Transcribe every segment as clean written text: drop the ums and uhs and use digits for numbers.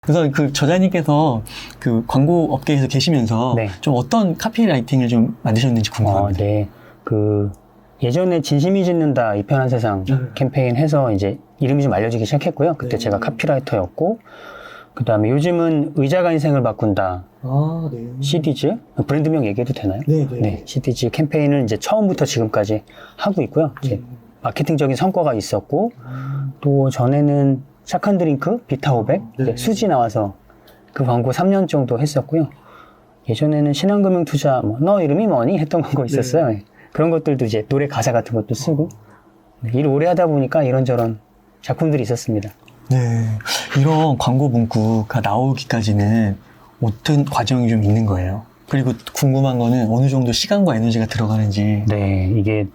그래서 그 저자님께서 그 광고 업계에서 계시면서 네. 좀 어떤 카피라이팅을 좀 만드셨는지 궁금합니다. 네. 그 예전에 진심이 짓는다 이 편한 세상 캠페인 해서 이제 이름이 좀 알려지기 시작했고요. 그때 제가 카피라이터였고, 그 다음에 요즘은 의자가 인생을 바꾼다. CD즈 브랜드명 얘기해도 되나요? 네, CD즈 캠페인을 이제 처음부터 지금까지 하고 있고요. 이제 마케팅적인 성과가 있었고, 또 전에는 착한 드링크 비타500 수지 나와서 그 광고 3년 정도 했었고요. 예전에는 신한금융투자 너 이름이 뭐니? 했던 광고 있었어요. 네. 그런 것들도 이제 노래 가사 같은 것도 쓰고 일을 오래 하다 보니까 이런저런 작품들이 있었습니다. 네, 이런 광고 문구가 나오기까지는 어떤 과정이 좀 있는 거예요? 그리고 궁금한 거는 어느 정도 시간과 에너지가 들어가는지. 네, 이게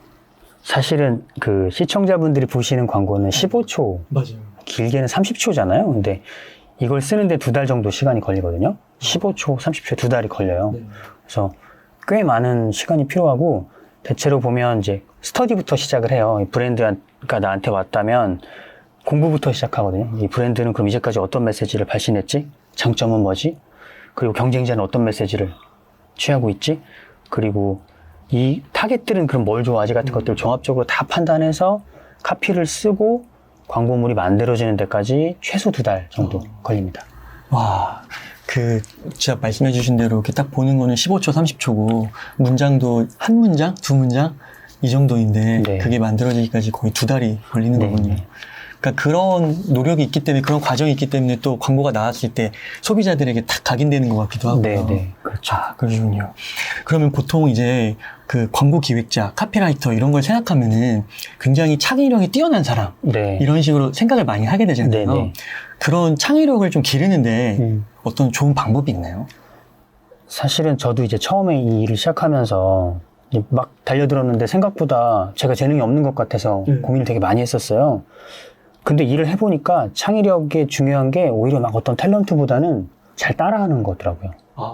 사실은 그 시청자분들이 보시는 광고는 15초, 맞아요. 길게는 30초잖아요. 근데 이걸 쓰는데 2달 정도 시간이 걸리거든요. 15초, 30초에 2달이 걸려요. 그래서 꽤 많은 시간이 필요하고, 대체로 보면 이제 스터디부터 시작을 해요. 이 브랜드가 나한테 왔다면 공부부터 시작하거든요. 이 브랜드는 그럼 이제까지 어떤 메시지를 발신했지? 장점은 뭐지? 그리고 경쟁자는 어떤 메시지를 취하고 있지? 그리고 이 타겟들은 그럼 뭘 좋아하지? 같은 것들을 종합적으로 다 판단해서 카피를 쓰고 광고물이 만들어지는 데까지 최소 2달 정도 걸립니다. 와, 진짜 말씀해주신 대로 이렇게 딱 보는 거는 15초, 30초고, 문장도 한 문장, 두 문장? 이 정도인데, 네. 그게 만들어지기까지 거의 2달이 걸리는 네. 거군요. 그러니까 그런 노력이 있기 때문에, 그런 과정이 있기 때문에 또 광고가 나왔을 때 소비자들에게 딱 각인되는 것 같기도 하고요. 네, 그렇죠. 그러시군요. 그러면 보통 이제 그 광고 기획자, 카피라이터 이런 걸 생각하면은 굉장히 창의력이 뛰어난 사람, 네. 이런 식으로 생각을 많이 하게 되잖아요. 네. 그런 창의력을 좀 기르는데 어떤 좋은 방법이 있나요? 사실은 저도 이제 처음에 이 일을 시작하면서 이제 막 달려들었는데 생각보다 제가 재능이 없는 것 같아서 고민을 되게 많이 했었어요. 근데 일을 해보니까 창의력이 중요한 게 오히려 막 어떤 탤런트보다는 잘 따라하는 거더라고요.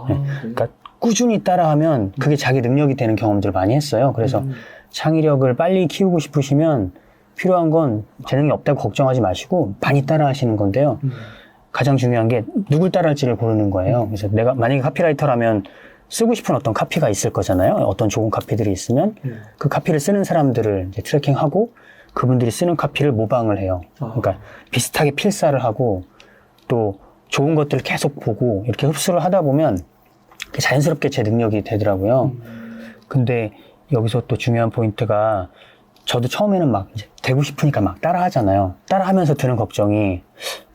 그러니까 꾸준히 따라하면 그게 자기 능력이 되는 경험들을 많이 했어요. 그래서 창의력을 빨리 키우고 싶으시면 필요한 건 재능이 없다고 걱정하지 마시고 많이 따라하시는 건데요. 가장 중요한 게 누굴 따라할지를 고르는 거예요. 그래서 내가 만약에 카피라이터라면 쓰고 싶은 어떤 카피가 있을 거잖아요. 어떤 좋은 카피들이 있으면 그 카피를 쓰는 사람들을 이제 트래킹하고 그분들이 쓰는 카피를 모방을 해요. 그러니까 비슷하게 필사를 하고 또 좋은 것들을 계속 보고 이렇게 흡수를 하다 보면 자연스럽게 제 능력이 되더라고요. 근데 여기서 또 중요한 포인트가 저도 처음에는 막 이제 되고 싶으니까 막 따라 하잖아요. 따라 하면서 드는 걱정이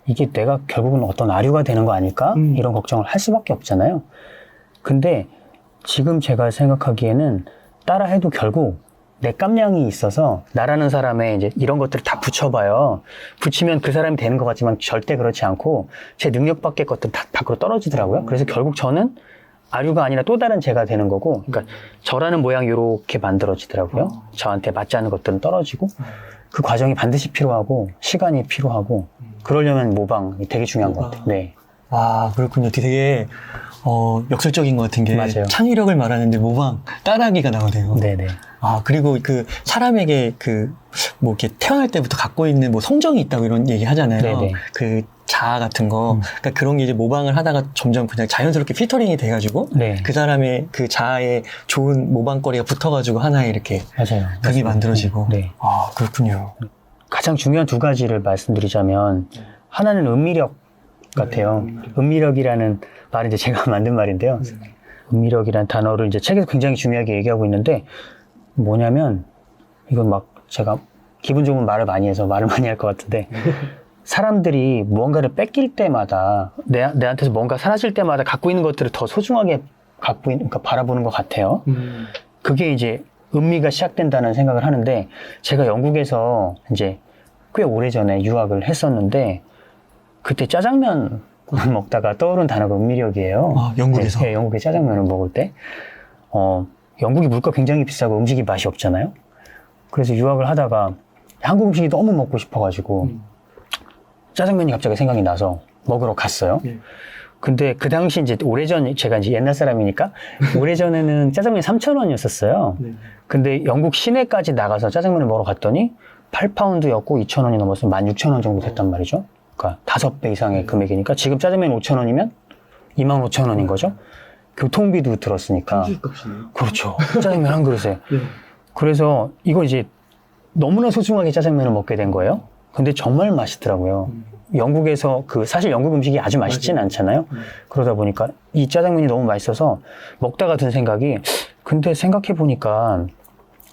이게 내가 결국은 어떤 아류가 되는 거 아닐까? 이런 걱정을 할 수밖에 없잖아요. 근데 지금 제가 생각하기에는 따라 해도 결국 내 깜냥이 있어서 나라는 사람의 이제 이런 것들을 다 붙여봐요. 붙이면 그 사람이 되는 것 같지만 절대 그렇지 않고 제 능력 밖의 것들 다 밖으로 떨어지더라고요. 그래서 결국 저는 아류가 아니라 또 다른 제가 되는 거고, 그러니까 저라는 모양이 이렇게 만들어지더라고요. 저한테 맞지 않는 것들은 떨어지고, 그 과정이 반드시 필요하고, 시간이 필요하고, 그러려면 모방이 되게 중요한 것 같아요. 네. 아, 그렇군요. 되게, 역설적인 것 같은 게, 맞아요. 창의력을 말하는데 모방, 따라하기가 나오네요. 네네. 아, 그리고 사람에게 이렇게 태어날 때부터 갖고 있는 성정이 있다고 이런 얘기 하잖아요. 네네. 그 자아 같은 거. 그러니까 그런 게 이제 모방을 하다가 점점 그냥 자연스럽게 필터링이 돼가지고, 네. 그 사람의 그 자아에 좋은 모방거리가 붙어가지고 하나의 이렇게. 맞아요. 그게 만들어지고. 네. 아, 그렇군요. 가장 중요한 2가지를 말씀드리자면, 하나는 은미력 같아요. 은미력이라는 말은 이제 제가 만든 말인데요. 은미력이라는 단어를 이제 책에서 굉장히 중요하게 얘기하고 있는데, 뭐냐면, 이건 막 제가 기분 좋은 말을 많이 해서 말을 많이 할 것 같은데, 사람들이 무언가를 뺏길 때마다, 내한테서 뭔가 사라질 때마다 갖고 있는 것들을 더 소중하게 그러니까 바라보는 것 같아요. 그게 이제 은미가 시작된다는 생각을 하는데, 제가 영국에서 이제 꽤 오래전에 유학을 했었는데, 그때 짜장면 먹다가 떠오른 단어가 은미력이에요. 아, 영국에서? 네, 영국에 짜장면을 먹을 때. 영국이 물가 굉장히 비싸고 음식이 맛이 없잖아요. 그래서 유학을 하다가 한국 음식이 너무 먹고 싶어가지고 짜장면이 갑자기 생각이 나서 먹으러 갔어요. 근데 그 당시 이제 오래전, 제가 이제 옛날 사람이니까 오래전에는 짜장면이 3,000원이었었어요. 근데 영국 시내까지 나가서 짜장면을 먹으러 갔더니 8파운드였고 2,000원이 넘어서 16,000원 정도 됐단 말이죠. 그러니까 5배 이상의 금액이니까 지금 짜장면 5,000원이면 25,000원인 거죠. 교통비도 들었으니까. 값이네요. 그렇죠. 짜장면 한 그릇에. 네. 그래서 이거 이제 너무나 소중하게 짜장면을 먹게 된 거예요. 근데 정말 맛있더라고요. 영국에서 사실 영국 음식이 아주 맛있진 않잖아요. 그러다 보니까 이 짜장면이 너무 맛있어서 먹다가 든 생각이, 근데 생각해 보니까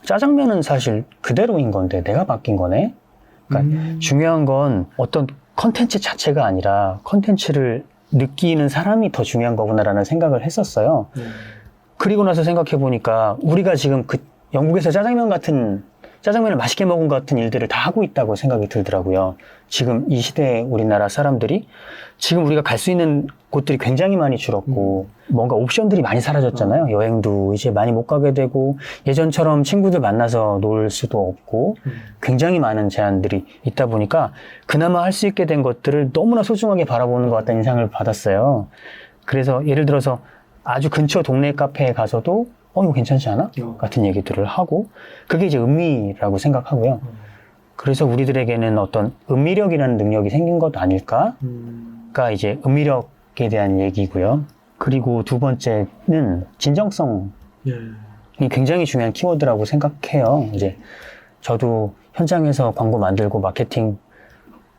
짜장면은 사실 그대로인 건데 내가 바뀐 거네. 그러니까 중요한 건 어떤 컨텐츠 자체가 아니라 컨텐츠를 느끼는 사람이 더 중요한 거구나라는 생각을 했었어요. 그리고 나서 생각해 보니까 우리가 지금 그 영국에서 짜장면을 맛있게 먹은 것 같은 일들을 다 하고 있다고 생각이 들더라고요. 지금 이 시대에 우리나라 사람들이 지금 우리가 갈 수 있는 곳들이 굉장히 많이 줄었고 뭔가 옵션들이 많이 사라졌잖아요. 여행도 이제 많이 못 가게 되고 예전처럼 친구들 만나서 놀 수도 없고 굉장히 많은 제한들이 있다 보니까 그나마 할 수 있게 된 것들을 너무나 소중하게 바라보는 것 같다는 인상을 받았어요. 그래서 예를 들어서 아주 근처 동네 카페에 가서도 이거 괜찮지 않아? 같은 얘기들을 하고 그게 이제 음미라고 생각하고요. 그래서 우리들에게는 어떤 음미력이라는 능력이 생긴 것 아닐까가 이제 음미력에 대한 얘기고요. 그리고 두 번째는 진정성이 굉장히 중요한 키워드라고 생각해요. 이제 저도 현장에서 광고 만들고 마케팅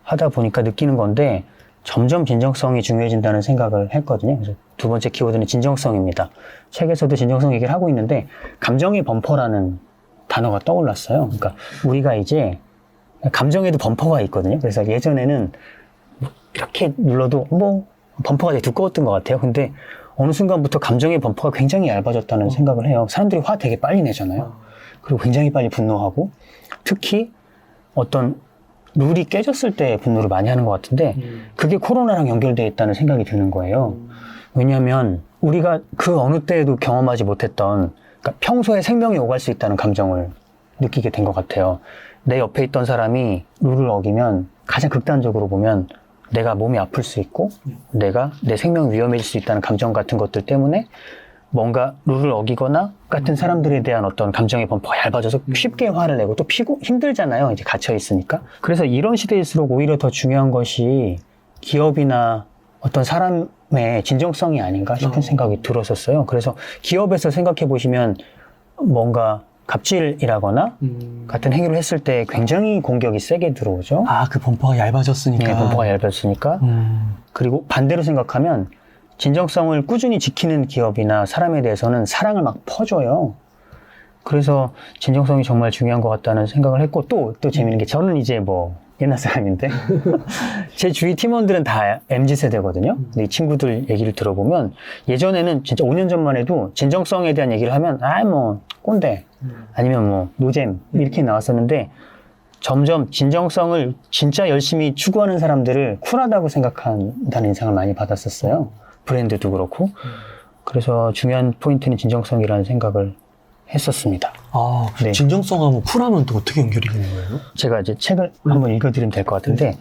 하다 보니까 느끼는 건데 점점 진정성이 중요해진다는 생각을 했거든요. 그래서 두 번째 키워드는 진정성입니다. 책에서도 진정성 얘기를 하고 있는데 감정의 범퍼라는 단어가 떠올랐어요. 그러니까 우리가 이제 감정에도 범퍼가 있거든요. 그래서 예전에는 이렇게 눌러도 범퍼가 되게 두꺼웠던 것 같아요. 근데 어느 순간부터 감정의 범퍼가 굉장히 얇아졌다는 생각을 해요. 사람들이 화 되게 빨리 내잖아요. 그리고 굉장히 빨리 분노하고 특히 어떤 룰이 깨졌을 때 분노를 많이 하는 것 같은데 그게 코로나랑 연결되어 있다는 생각이 드는 거예요. 왜냐하면 우리가 그 어느 때에도 경험하지 못했던 그러니까 평소에 생명이 오갈 수 있다는 감정을 느끼게 된 것 같아요. 내 옆에 있던 사람이 룰을 어기면 가장 극단적으로 보면 내가 몸이 아플 수 있고 내 생명이 위험해질 수 있다는 감정 같은 것들 때문에 뭔가 룰을 어기거나 같은 사람들에 대한 어떤 감정의 범퍼가 얇아져서 쉽게 화를 내고 또 피고 힘들잖아요. 이제 갇혀 있으니까. 그래서 이런 시대일수록 오히려 더 중요한 것이 기업이나 어떤 사람의 진정성이 아닌가 싶은 생각이 들었었어요. 그래서 기업에서 생각해 보시면 뭔가 갑질이라거나 같은 행위를 했을 때 굉장히 공격이 세게 들어오죠. 그 범퍼가 얇아졌으니까. 네, 범퍼가 얇아졌으니까. 그리고 반대로 생각하면 진정성을 꾸준히 지키는 기업이나 사람에 대해서는 사랑을 막 퍼줘요. 그래서 진정성이 정말 중요한 것 같다는 생각을 했고 또 재밌는 게 저는 이제 옛날 사람인데 제 주위 팀원들은 다 MZ세대거든요. 근데 이 친구들 얘기를 들어보면 예전에는 진짜 5년 전만 해도 진정성에 대한 얘기를 하면 꼰대 아니면 노잼 이렇게 나왔었는데 점점 진정성을 진짜 열심히 추구하는 사람들을 쿨하다고 생각한다는 인상을 많이 받았었어요. 브랜드도 그렇고. 그래서 중요한 포인트는 진정성이라는 생각을 했었습니다. 네. 진정성하고 쿨하면 또 어떻게 연결이 되는 거예요? 제가 이제 책을 한번 읽어드리면 될 것 같은데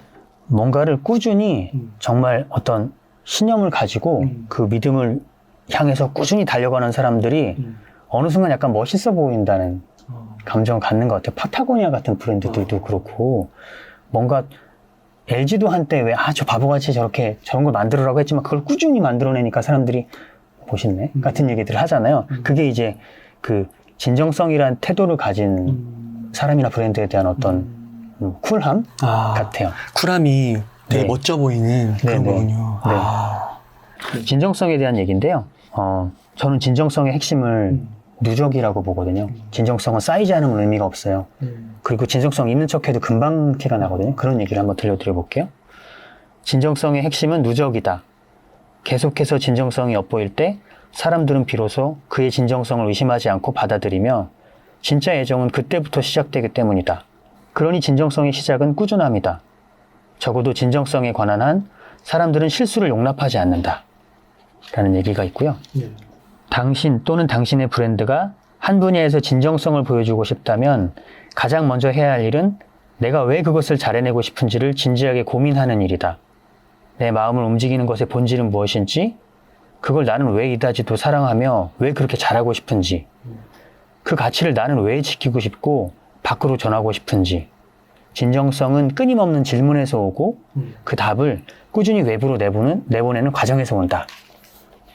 뭔가를 꾸준히 정말 어떤 신념을 가지고 그 믿음을 향해서 꾸준히 달려가는 사람들이 어느 순간 약간 멋있어 보인다는 감정을 갖는 것 같아요. 파타고니아 같은 브랜드들도 그렇고 뭔가 LG도 한때 저 바보같이 저런 걸 만들으라고 했지만 그걸 꾸준히 만들어내니까 사람들이 멋있네 같은 얘기들을 하잖아요. 그게 이제 그 진정성이란 태도를 가진 사람이나 브랜드에 대한 어떤 쿨함 같아요. 쿨함이 되게 네. 멋져 보이는 그런 거군요. 진정성에 대한 얘기인데요. 저는 진정성의 핵심을 누적이라고 보거든요. 진정성은 쌓이지 않으면 의미가 없어요. 그리고 진정성 있는 척해도 금방 티가 나거든요. 그런 얘기를 한번 들려드려 볼게요. 진정성의 핵심은 누적이다. 계속해서 진정성이 엿보일 때 사람들은 비로소 그의 진정성을 의심하지 않고 받아들이며 진짜 애정은 그때부터 시작되기 때문이다. 그러니 진정성의 시작은 꾸준함이다. 적어도 진정성에 관한 한 사람들은 실수를 용납하지 않는다. 라는 얘기가 있고요. 당신 또는 당신의 브랜드가 한 분야에서 진정성을 보여주고 싶다면 가장 먼저 해야 할 일은 내가 왜 그것을 잘해내고 싶은지를 진지하게 고민하는 일이다. 내 마음을 움직이는 것의 본질은 무엇인지, 그걸 나는 왜 이다지도 사랑하며 왜 그렇게 잘하고 싶은지, 그 가치를 나는 왜 지키고 싶고 밖으로 전하고 싶은지, 진정성은 끊임없는 질문에서 오고 그 답을 꾸준히 외부로 내보내는 과정에서 온다.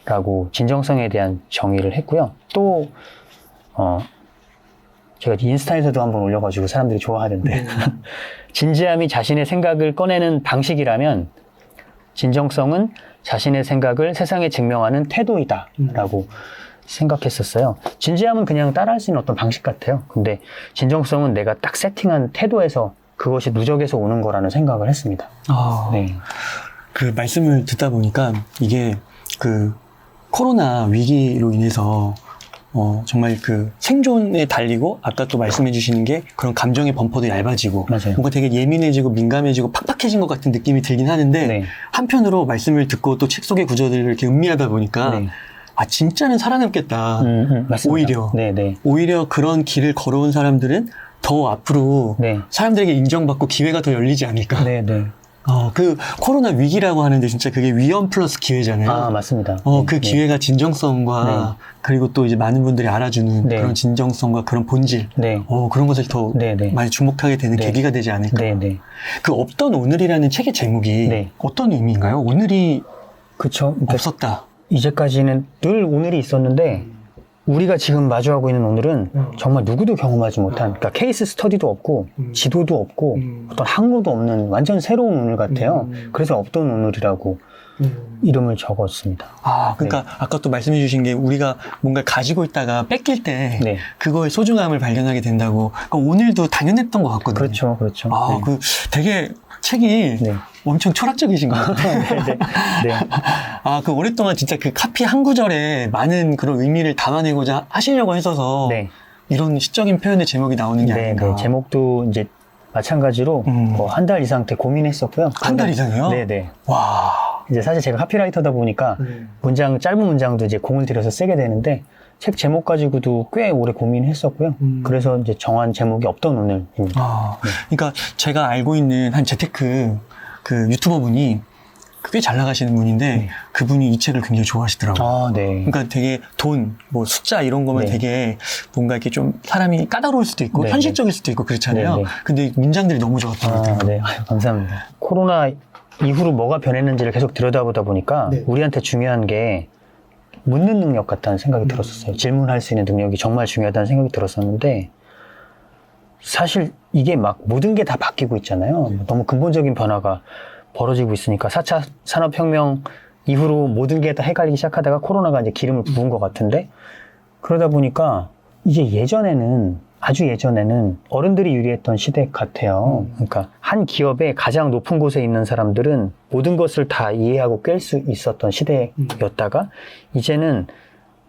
라고 진정성에 대한 정의를 했고요. 또 제가 인스타에서도 한번 올려가지고 사람들이 좋아하던데 진지함이 자신의 생각을 꺼내는 방식이라면 진정성은 자신의 생각을 세상에 증명하는 태도이다 라고 생각했었어요. 진지함은 그냥 따라할 수 있는 어떤 방식 같아요. 근데 진정성은 내가 딱 세팅한 태도에서 그것이 누적해서 오는 거라는 생각을 했습니다. 네. 그 말씀을 듣다 보니까 이게 그 코로나 위기로 인해서 정말 그 생존에 달리고 아까 또 말씀해 주시는 게 그런 감정의 범퍼도 얇아지고 맞아요. 뭔가 되게 예민해지고 민감해지고 팍팍해진 것 같은 느낌이 들긴 하는데 네. 한편으로 말씀을 듣고 또 책 속의 구조들을 이렇게 음미하다 보니까 네. 아 진짜는 살아남겠다. 맞습니다. 오히려 네. 오히려 그런 길을 걸어온 사람들은 더 앞으로 네. 사람들에게 인정받고 기회가 더 열리지 않을까. 네. 그 코로나 위기라고 하는데 진짜 그게 위험 플러스 기회잖아요. 아, 맞습니다. 그 기회가 진정성과 그리고 또 이제 많은 분들이 알아주는 네. 그런 진정성과 그런 본질, 네. 그런 것을 더 많이 주목하게 되는 네. 계기가 되지 않을까. 네. 그 없던 오늘이라는 책의 제목이 네. 어떤 의미인가요? 오늘이 그쵸. 그러니까 없었다. 이제까지는 늘 오늘이 있었는데 우리가 지금 마주하고 있는 오늘은 정말 누구도 경험하지 못한, 그러니까 케이스 스터디도 없고 지도도 없고 어떤 항로도 없는 완전 새로운 오늘 같아요. 그래서 없던 오늘이라고 이름을 적었습니다. 그러니까 아까 또 말씀해 주신 게 우리가 뭔가를 가지고 있다가 뺏길 때 네. 그거의 소중함을 발견하게 된다고. 그러니까 오늘도 당연했던 것 같거든요. 그렇죠. 네. 그 되게 책이 네. 엄청 철학적이신 것 같아요. 네. 그 오랫동안 진짜 그 카피 한 구절에 많은 그런 의미를 담아내고자 하시려고 했어서 네. 이런 시적인 표현의 제목이 나오는 게 아닌가. 네. 제목도 이제 마찬가지로 한 달 이상 되게 고민했었고요. 한 달 이상이요? 네. 와. 이제 사실 제가 카피라이터다 보니까 짧은 문장도 이제 공을 들여서 쓰게 되는데 책 제목 가지고도 꽤 오래 고민했었고요. 그래서 이제 정한 제목이 없던 오늘입니다. 그러니까 제가 알고 있는 한 재테크 그 유튜버 분이 꽤 잘 나가시는 분인데 그분이 이 책을 굉장히 좋아하시더라고요. 네. 그러니까 되게 돈, 뭐 숫자 이런 거면 네. 되게 뭔가 이렇게 좀 사람이 까다로울 수도 있고 네. 현실적일 수도 있고 그렇잖아요. 네. 근데 문장들이 너무 좋았던 것 같아요. 네. 감사합니다. 코로나 이후로 뭐가 변했는지를 계속 들여다보다 보니까 우리한테 중요한 게 묻는 능력 같다는 생각이 들었었어요. 질문할 수 있는 능력이 정말 중요하다는 생각이 들었었는데 사실 이게 막 모든 게 다 바뀌고 있잖아요. 너무 근본적인 변화가 벌어지고 있으니까 4차 산업혁명 이후로 모든 게 다 헷갈리기 시작하다가 코로나가 이제 기름을 부은 것 같은데 그러다 보니까 이제 아주 예전에는 어른들이 유리했던 시대 같아요. 그러니까 한 기업의 가장 높은 곳에 있는 사람들은 모든 것을 다 이해하고 꿰 수 있었던 시대였다가 이제는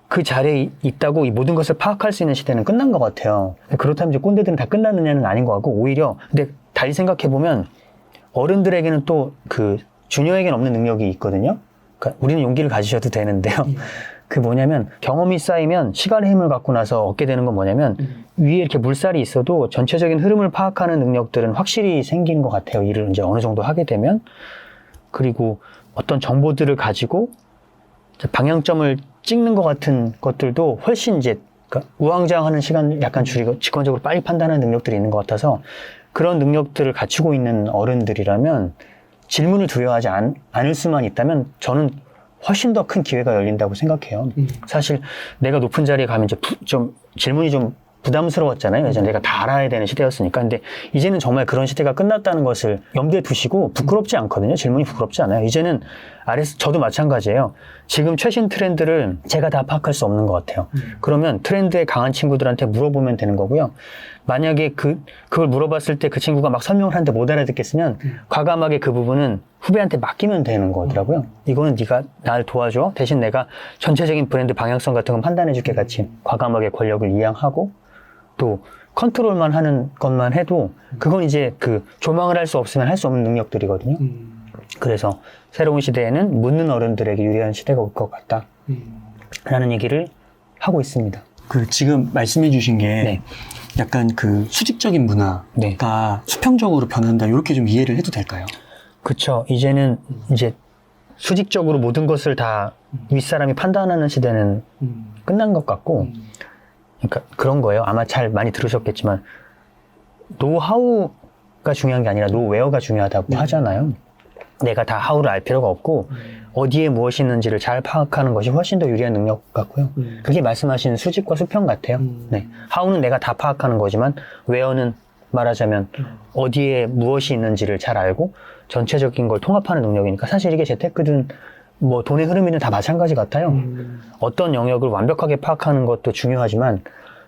그 자리에 있다고 이 모든 것을 파악할 수 있는 시대는 끝난 것 같아요. 그렇다면 이제 꼰대들은 다 끝났느냐는 아닌 것 같고 오히려 근데 달리 생각해보면 어른들에게는 또 그 주녀에게는 없는 능력이 있거든요. 그러니까 우리는 용기를 가지셔도 되는데요. 그 뭐냐면 경험이 쌓이면 시간의 힘을 갖고 나서 얻게 되는 건 뭐냐면 위에 이렇게 물살이 있어도 전체적인 흐름을 파악하는 능력들은 확실히 생기는 것 같아요. 일을 이제 어느 정도 하게 되면. 그리고 어떤 정보들을 가지고 방향점을 찍는 것 같은 것들도 훨씬 이제 그러니까 우왕좌왕하는 시간을 약간 줄이고 직관적으로 빨리 판단하는 능력들이 있는 것 같아서 그런 능력들을 갖추고 있는 어른들이라면 질문을 두려워하지 않을 수만 있다면 저는 훨씬 더 큰 기회가 열린다고 생각해요. 사실 내가 높은 자리에 가면 이제 좀 질문이 좀 부담스러웠잖아요. 예전에 내가 다 알아야 되는 시대였으니까. 근데 이제는 정말 그런 시대가 끝났다는 것을 염두에 두시고 부끄럽지 않거든요. 질문이 부끄럽지 않아요. 이제는 저도 마찬가지예요. 지금 최신 트렌드를 제가 다 파악할 수 없는 것 같아요. 그러면 트렌드에 강한 친구들한테 물어보면 되는 거고요. 만약에 그걸 물어봤을 때 그 친구가 막 설명을 하는데 못 알아듣겠으면 과감하게 그 부분은 후배한테 맡기면 되는 거더라고요. 이거는 네가 날 도와줘. 대신 내가 전체적인 브랜드 방향성 같은 건 판단해 줄게 같이 과감하게 권력을 이양하고 또 컨트롤만 하는 것만 해도 그건 이제 그 조망을 할 수 없으면 할 수 없는 능력들이거든요. 그래서 새로운 시대에는 묻는 어른들에게 유리한 시대가 올 것 같다. 라는 얘기를 하고 있습니다. 지금 말씀해 주신 게 약간 그 수직적인 문화가 수평적으로 변한다. 이렇게 좀 이해를 해도 될까요? 그쵸. 이제는 이제 수직적으로 모든 것을 다 윗사람이 판단하는 시대는 끝난 것 같고 그러니까 그런 거예요. 아마 잘 많이 들으셨겠지만 노하우 노가 중요한 게 아니라 노웨어가 중요하다고 하잖아요. 내가 다 하우를 알 필요가 없고 어디에 무엇이 있는지를 잘 파악하는 것이 훨씬 더 유리한 능력 같고요. 그게 말씀하신 수집과 수평 같아요. 네. 하우는 내가 다 파악하는 거지만 웨어는 말하자면 어디에 무엇이 있는지를 잘 알고 전체적인 걸 통합하는 능력이니까 사실 이게 재테크든 뭐 돈의 흐름이든 다 마찬가지 같아요. 어떤 영역을 완벽하게 파악하는 것도 중요하지만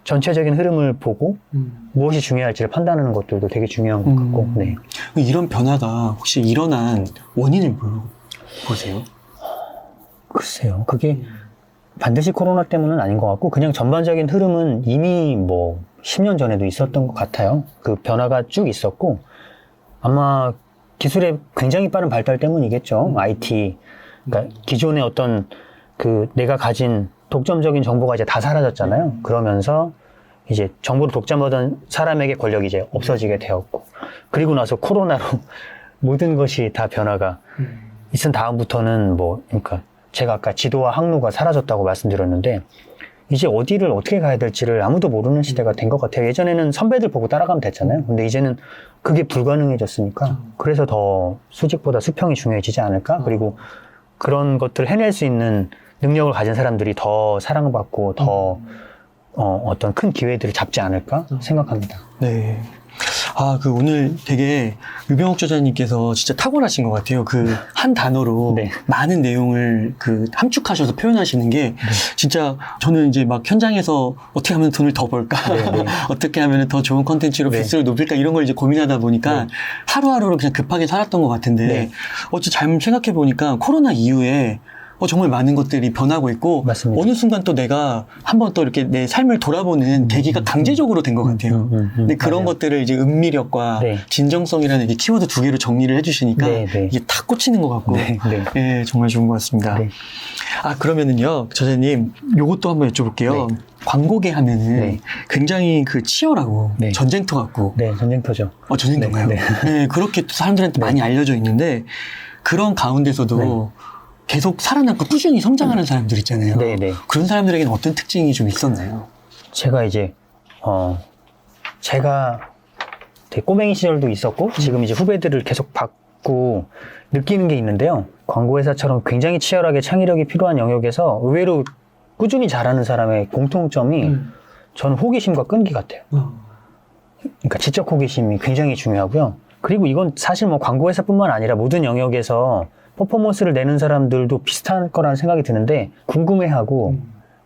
전체적인 흐름을 보고 무엇이 중요할지를 판단하는 것들도 되게 중요한 것 같고. 네. 이런 변화가 혹시 일어난 원인을 보세요? 글쎄요. 그게 반드시 코로나 때문은 아닌 것 같고 그냥 전반적인 흐름은 이미 뭐 10년 전에도 있었던 것 같아요. 그 변화가 쭉 있었고 아마 기술의 굉장히 빠른 발달 때문이겠죠. IT. 그러니까 기존의 어떤 그 내가 가진 독점적인 정보가 이제 다 사라졌잖아요. 그러면서 이제 정보를 독점하던 사람에게 권력이 이제 없어지게 되었고 그리고 나서 코로나로 모든 것이 다 변화가 있은 다음부터는 뭐 그러니까 제가 아까 지도와 항로가 사라졌다고 말씀드렸는데 이제 어디를 어떻게 가야 될지를 아무도 모르는 시대가 된 것 같아요. 예전에는 선배들 보고 따라가면 됐잖아요. 근데 이제는 그게 불가능해졌으니까 그래서 더 수직보다 수평이 중요해지지 않을까? 그리고 그런 것들을 해낼 수 있는 능력을 가진 사람들이 더 사랑받고 더 어떤 큰 기회들을 잡지 않을까 생각합니다. 네. 그 오늘 되게 유병옥 저자님께서 진짜 탁월하신 것 같아요. 그 한 단어로 네. 많은 내용을 그 함축하셔서 표현하시는 게 진짜 저는 이제 막 현장에서 어떻게 하면 돈을 더 벌까? 네. 어떻게 하면 더 좋은 컨텐츠로 네. 뷰수를 높일까? 이런 걸 이제 고민하다 보니까 하루하루를 그냥 급하게 살았던 것 같은데 네. 잘 생각해 보니까 코로나 이후에 정말 많은 것들이 변하고 있고 맞습니다. 어느 순간 또 내가 한번 또 이렇게 내 삶을 돌아보는 계기가 강제적으로 된 것 같아요. 근데 그런 맞아요. 것들을 이제 은밀력과 네. 진정성이라는 이 키워드 두 개로 정리를 해주시니까 네, 네. 이게 탁 꽂히는 것 같고 네, 네. 예, 정말 좋은 것 같습니다. 네. 그러면은요, 저자님 요것도 한번 여쭤볼게요. 네. 광고계 하면은 네. 굉장히 그 치열하고 네. 전쟁터 같고 네, 전쟁터죠. 전쟁터인가요? 네, 네, 그렇게 또 사람들한테 많이 알려져 있는데 그런 가운데서도 계속 살아남고 꾸준히 성장하는 사람들 있잖아요. 네, 네. 그런 사람들에게는 어떤 특징이 좀 있었나요? 제가 이제 제가 되게 꼬맹이 시절도 있었고 지금 이제 후배들을 계속 받고 느끼는 게 있는데요. 광고회사처럼 굉장히 치열하게 창의력이 필요한 영역에서 의외로 꾸준히 잘하는 사람의 공통점이 저는 호기심과 끈기 같아요. 그러니까 지적 호기심이 굉장히 중요하고요. 그리고 이건 사실 뭐 광고회사뿐만 아니라 모든 영역에서 퍼포먼스를 내는 사람들도 비슷할 거라는 생각이 드는데 궁금해하고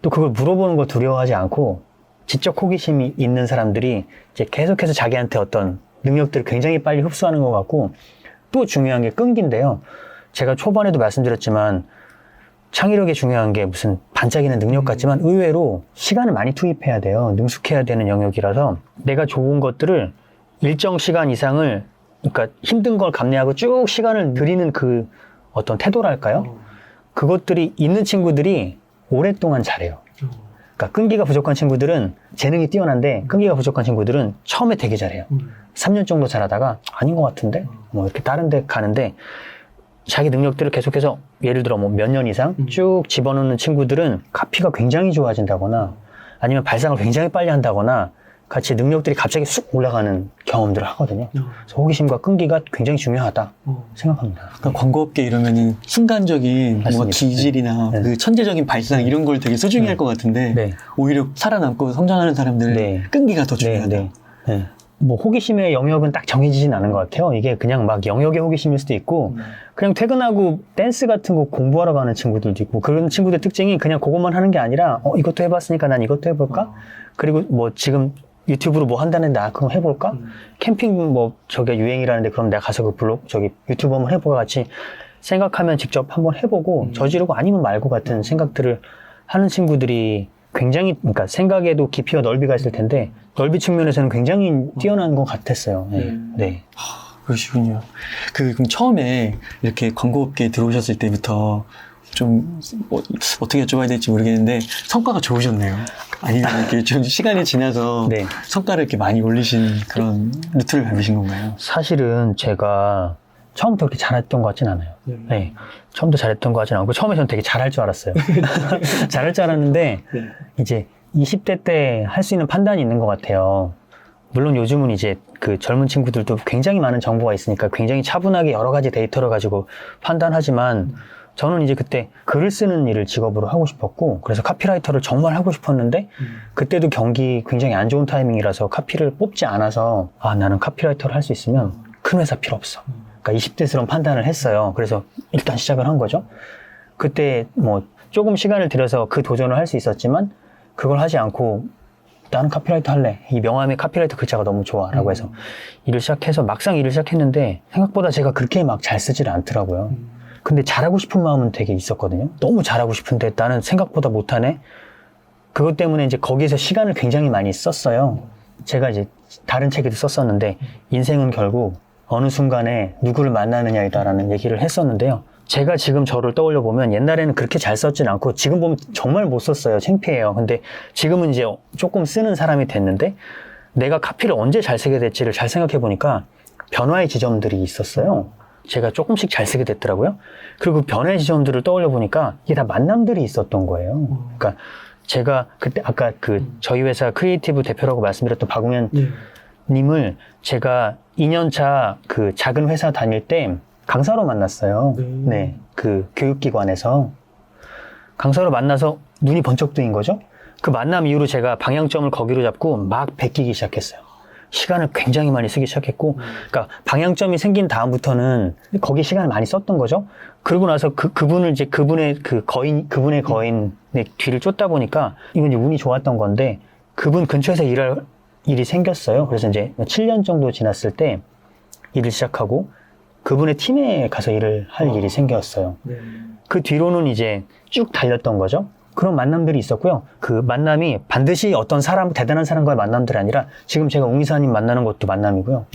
또 그걸 물어보는 거 두려워하지 않고 지적 호기심이 있는 사람들이 이제 계속해서 자기한테 어떤 능력들을 굉장히 빨리 흡수하는 것 같고 또 중요한 게 끈기인데요. 제가 초반에도 말씀드렸지만 창의력이 중요한 게 무슨 반짝이는 능력 같지만 의외로 시간을 많이 투입해야 돼요. 능숙해야 되는 영역이라서 내가 좋은 것들을 일정 시간 이상을 그러니까 힘든 걸 감내하고 쭉 시간을 들이는 그 어떤 태도랄까요? 그것들이 있는 친구들이 오랫동안 잘해요. 그러니까 끈기가 부족한 친구들은 재능이 뛰어난데 끈기가 부족한 친구들은 처음에 되게 잘해요. 3년 정도 잘하다가 아닌 것 같은데 뭐 이렇게 다른 데 가는데 자기 능력들을 계속해서 예를 들어 뭐 몇 년 이상 쭉 집어넣는 친구들은 카피가 굉장히 좋아진다거나 아니면 발상을 굉장히 빨리 한다거나 같이 능력들이 갑자기 쑥 올라가는 경험들을 하거든요. 그래서 호기심과 끈기가 굉장히 중요하다 생각합니다. 그러니까 광고업계 이러면은 순간적인 뭔가 맞습니다. 기질이나 네. 그 천재적인 발상 이런 걸 되게 소중히 할 것 같은데 네. 오히려 살아남고 성장하는 사람들은 네. 끈기가 더 중요하다. 네. 뭐 호기심의 영역은 딱 정해지진 않은 것 같아요. 이게 그냥 막 영역의 호기심일 수도 있고 그냥 퇴근하고 댄스 같은 거 공부하러 가는 친구들도 있고 그런 친구들 특징이 그냥 그것만 하는 게 아니라 이것도 해봤으니까 난 이것도 해볼까? 그리고 뭐 지금 유튜브로 뭐 한다는데 그럼 해볼까? 캠핑 뭐 저게 유행이라는데 그럼 내가 가서 그 블로그 저기 유튜브 한번 해보고 같이 생각하면 직접 한번 해보고 저지르고 아니면 말고 같은 생각들을 하는 친구들이 굉장히 그러니까 생각에도 깊이와 넓이가 있을 텐데 넓이 측면에서는 굉장히 뛰어난 것 같았어요. 네. 그러시군요. 그럼 처음에 이렇게 광고업계에 들어오셨을 때부터 좀 어떻게 여쭤봐야 될지 모르겠는데 성과가 좋으셨네요. 아니면 이렇게 좀 시간이 지나서 네. 성과를 이렇게 많이 올리신 그런 루트를 밟으신 건가요? 사실은 제가 처음부터 그렇게 잘했던 것 같진 않아요. 네. 처음부터 잘했던 것 같진 않고 처음에 저는 되게 잘할 줄 알았어요. 잘할 줄 알았는데 이제 20대 때 할 수 있는 판단이 있는 것 같아요. 물론 요즘은 이제 그 젊은 친구들도 굉장히 많은 정보가 있으니까 굉장히 차분하게 여러 가지 데이터를 가지고 판단하지만 저는 이제 그때 글을 쓰는 일을 직업으로 하고 싶었고 그래서 카피라이터를 정말 하고 싶었는데 그때도 경기 굉장히 안 좋은 타이밍이라서 카피를 뽑지 않아서 아 나는 카피라이터를 할 수 있으면 큰 회사 필요 없어. 그러니까 20대스러운 판단을 했어요. 그래서 일단 시작을 한 거죠. 그때 뭐 조금 시간을 들여서 그 도전을 할 수 있었지만 그걸 하지 않고 나는 카피라이터 할래. 이 명함에 카피라이터 글자가 너무 좋아. 라고 해서 일을 시작해서 막상 일을 시작했는데 생각보다 제가 그렇게 막 잘 쓰질 않더라고요. 근데 잘하고 싶은 마음은 되게 있었거든요. 너무 잘하고 싶은데 나는 생각보다 못하네. 그것 때문에 이제 거기에서 시간을 굉장히 많이 썼어요. 제가 이제 다른 책에도 썼었는데 인생은 결국 어느 순간에 누구를 만나느냐이다라는 얘기를 했었는데요. 제가 지금 저를 떠올려 보면 옛날에는 그렇게 잘 썼진 않고 지금 보면 정말 못 썼어요. 창피해요. 근데 지금은 이제 조금 쓰는 사람이 됐는데 내가 카피를 언제 잘 쓰게 될지를 잘 생각해 보니까 변화의 지점들이 있었어요. 제가 조금씩 잘 쓰게 됐더라고요. 그리고 변화의 지점들을 떠올려 보니까 이게 다 만남들이 있었던 거예요. 그러니까 제가 그때 아까 그 저희 회사 크리에이티브 대표라고 말씀드렸던 박웅현 님을 제가 2년차 그 작은 회사 다닐 때 강사로 만났어요. 네. 그 교육기관에서. 강사로 만나서 눈이 번쩍 뜨인 거죠. 그 만남 이후로 제가 방향점을 거기로 잡고 막 베끼기 시작했어요. 시간을 굉장히 많이 쓰기 시작했고, 그러니까 방향점이 생긴 다음부터는 거기 시간을 많이 썼던 거죠. 그러고 나서 그분을 이제 그분의 거인의 뒤를 쫓다 보니까 이건 이제 운이 좋았던 건데 그분 근처에서 일할 일이 생겼어요. 그래서 이제 7년 정도 지났을 때 일을 시작하고 그분의 팀에 가서 일을 할 일이 생겼어요. 그 뒤로는 이제 쭉 달렸던 거죠. 그런 만남들이 있었고요. 그 만남이 반드시 어떤 사람, 대단한 사람과의 만남들이 아니라 지금 제가 웅이사님 만나는 것도 만남이고요.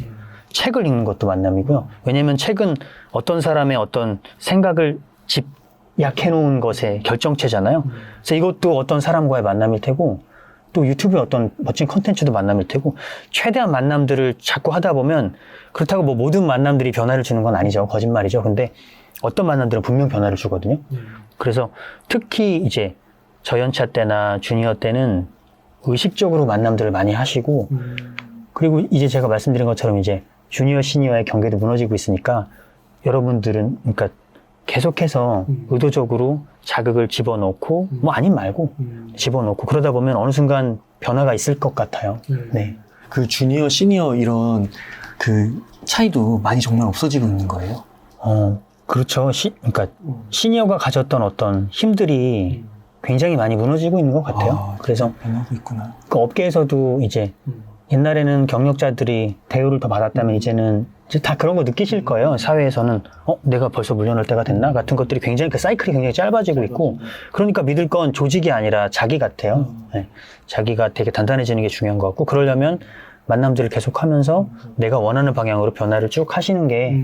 책을 읽는 것도 만남이고요. 왜냐면 책은 어떤 사람의 어떤 생각을 집약해놓은 것의 결정체잖아요. 그래서 이것도 어떤 사람과의 만남일 테고 또 유튜브의 어떤 멋진 컨텐츠도 만남일 테고 최대한 만남들을 자꾸 하다 보면 그렇다고 뭐 모든 만남들이 변화를 주는 건 아니죠. 거짓말이죠. 근데 어떤 만남들은 분명 변화를 주거든요. 그래서 특히 이제 저연차 때나 주니어 때는 의식적으로 만남들을 많이 하시고 그리고 이제 제가 말씀드린 것처럼 이제 주니어 시니어의 경계도 무너지고 있으니까 여러분들은 그러니까 계속해서 의도적으로 자극을 집어넣고 뭐 아님 말고 집어넣고 그러다 보면 어느 순간 변화가 있을 것 같아요. 네. 그 주니어, 시니어 이런 그 차이도 많이 정말 없어지고 있는 거예요? 그렇죠. 그러니까 시니어가 가졌던 어떤 힘들이 굉장히 많이 무너지고 있는 것 같아요. 그래서 변하고 있구나. 그 업계에서도 이제 옛날에는 경력자들이 대우를 더 받았다면 이제는 이제 다 그런 거 느끼실 거예요. 사회에서는 내가 벌써 물러날 때가 됐나? 같은 것들이 굉장히 그 사이클이 굉장히 짧아지고 있고 그러니까 믿을 건 조직이 아니라 자기 같아요. 네. 자기가 되게 단단해지는 게 중요한 것 같고 그러려면 만남들을 계속하면서 내가 원하는 방향으로 변화를 쭉 하시는 게